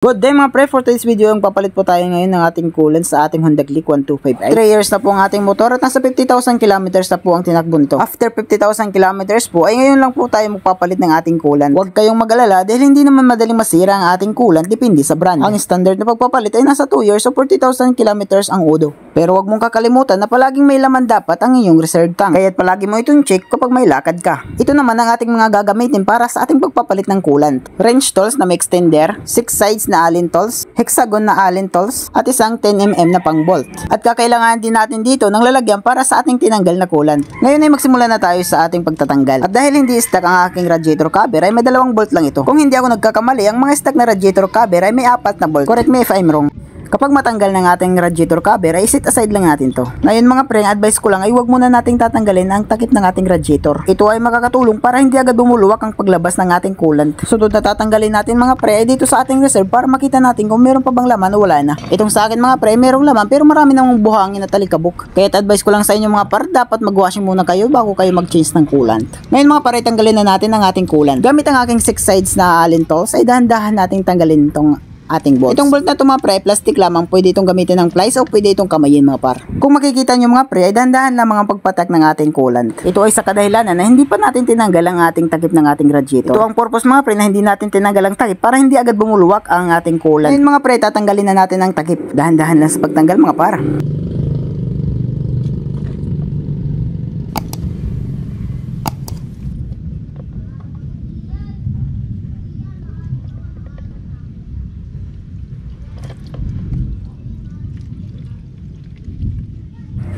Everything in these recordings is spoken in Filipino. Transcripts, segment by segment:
Good day mga pre, for today's video ang papalit po tayo ngayon ng ating coolant sa ating Honda Click 1258. 3 years na po ang ating motor at nasa 50,000 kilometers na po ang tinakbo nito. After 50,000 kilometers po ay ngayon lang po tayo magpapalit ng ating coolant. Huwag kayong mag-alala dahil hindi naman madaling masira ang ating coolant, depende sa brand. Ang standard na pagpapalit ay nasa 2 years o 40,000 kilometers ang odo. Pero huwag mong kakalimutan na palaging may laman dapat ang iyong reserve tank. Kaya't palagi mo itong check kapag may lakad ka. Ito naman ang ating mga gagamitin para sa ating pagpapalit ng coolant. Wrench tools na may extender, 6 sides na Allen tools, hexagon na Allen tools, at isang 10mm na pang bolt. At kakailangan din natin dito ng lalagyan para sa ating tinanggal na coolant. Ngayon ay magsimula na tayo sa ating pagtatanggal. At dahil hindi stock ang aking radiator cover ay may 2 bolt lang ito. Kung hindi ako nagkakamali, ang mga stock na radiator cover ay may 4 na bolt. Correct me if I'm wrong. Kapag matanggal ng ating radiator cover ay set aside lang natin to. Ngayon mga pre, advice ko lang ay huwag muna nating tatanggalin ang takip ng ating radiator. Ito ay makakatulong para hindi agad bumuluwak ang paglabas ng ating coolant. Sunod na tatanggalin natin mga pre ay dito sa ating reserve para makita natin kung meron pa bang laman o wala na. Itong sa akin mga pre, merong laman pero marami namang buhangin at talikabok. Kaya advice ko lang sa inyo mga par, dapat mag-washing muna kayo bago kayo mag-change ng coolant. Ngayon mga pare, tanggalin na natin ang ating coolant. Gamit ang aking 6 sides na Allen tools ay dahan-dahan nating tanggalin itong ating bolts. Itong bolt na ito mga pre, plastic lamang, pwede itong gamitin ng plies o pwede itong kamayin mga par. Kung makikita nyo mga pre, ay dahan-dahan lamang ang pagpatak ng ating coolant. Ito ay sa kadahilanan na hindi pa natin tinanggal ang ating takip ng ating radiator. Ito ang purpose mga pre na hindi natin tinanggal ang takip para hindi agad bumuluwak ang ating coolant. Ngayon mga pre, tatanggalin na natin ang takip. Dahan-dahan lang sa pagtanggal mga par.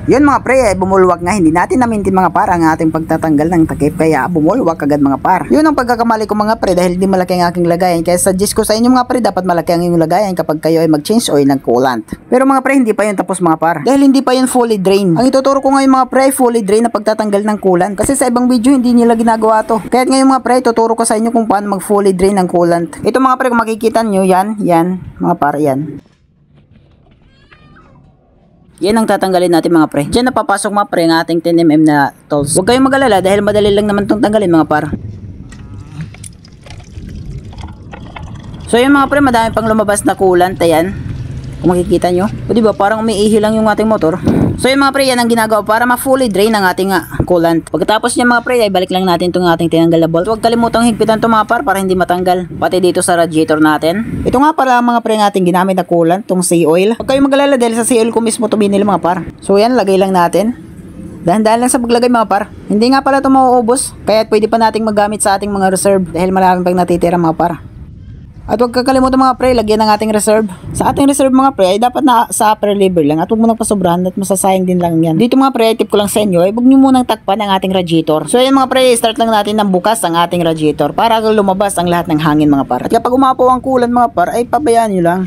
Yun mga pre, ay bumulwak nga, hindi natin namintin mga par ang ating pagtatanggal ng takip, kaya bumulwak agad mga par. Yun ang pagkakamali ko mga pre dahil hindi malaki ang aking lagayan, kaya suggest ko sa inyo mga pre, dapat malaki ang inyong lagayan kapag kayo ay mag-change oil ng coolant. Pero mga pre, hindi pa yun tapos mga par, dahil hindi pa yun fully drain. Ang ituturo ko ngayon mga pre ay fully drain na pagtatanggal ng coolant, kasi sa ibang video hindi nila ginagawa to. Kaya ngayon mga pre, tuturo ko sa inyo kung paano mag fully drain ng coolant. Ito mga pre, kung makikita nyo, yan mga par, yan. Yan ang tatanggalin natin mga pre. Diyan napapasok mga pre ang ating 10mm na tools. Huwag kayong mag-alala dahil madali lang naman itong tanggalin mga par. So yun mga pre, madami pang lumabas na coolant. Ayan, kung makikita nyo. O diba parang umiihi lang yung ating motor. So yun mga pre, yan ang ginagawa para ma-fully drain ang ating coolant. Pagkatapos niya mga pre, ay balik lang natin itong ating tinanggal na bolt. Huwag kalimutang higpitan ito mga par para hindi matanggal. Pati dito sa radiator natin. Ito nga pala mga pre ng ating ginamit na coolant, itong sea oil. Huwag kayong mag-alala dahil sa sea oil ko mismo ito binili mga par. So yan, lagay lang natin. Dahan-dahan lang sa paglagay mga par. Hindi nga pala ito mauubos, kaya pwede pa nating magamit sa ating mga reserve dahil maraming pang natitira mga par. At huwag kakalimutan mga pre, lagyan ng ating reserve. Sa ating reserve mga pre ay dapat na sa upper level lang at huwag mo nang pasobrahan at masasayang din lang yan. Dito mga pre, tip ko lang sa inyo ay huwag nyo munang takpan ang ating radiator. So yan mga pre, start lang natin ng bukas ang ating radiator para lumabas ang lahat ng hangin mga par. At kapag umapaw ang coolant mga par ay pabayaan nyo lang.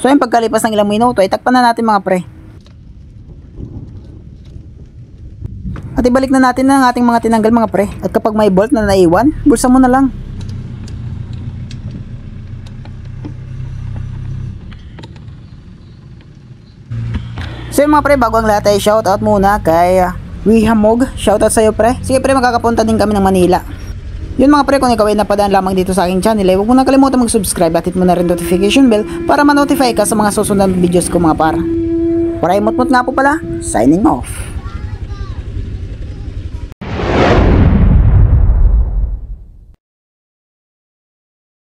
So yung pagkalipas ng ilang minuto ay takpan na natin mga pre. At ibalik na natin ang ating mga tinanggal mga pre. At kapag may bolt na naiwan, bulsa mo na lang. So yung mga pre, bago ang lahat ay shoutout muna kay Wihamog. Shoutout sa'yo pre. Sige pre, makakapunta din kami ng Manila. Yun mga pre, kung ikaw ay napadaan lamang dito sa aking channel ay huwag mo na kalimutan mag-subscribe at hit mo na rin notification bell para ma-notify ka sa mga susunod videos ko mga par. Para imot-mot nga po pala, signing off.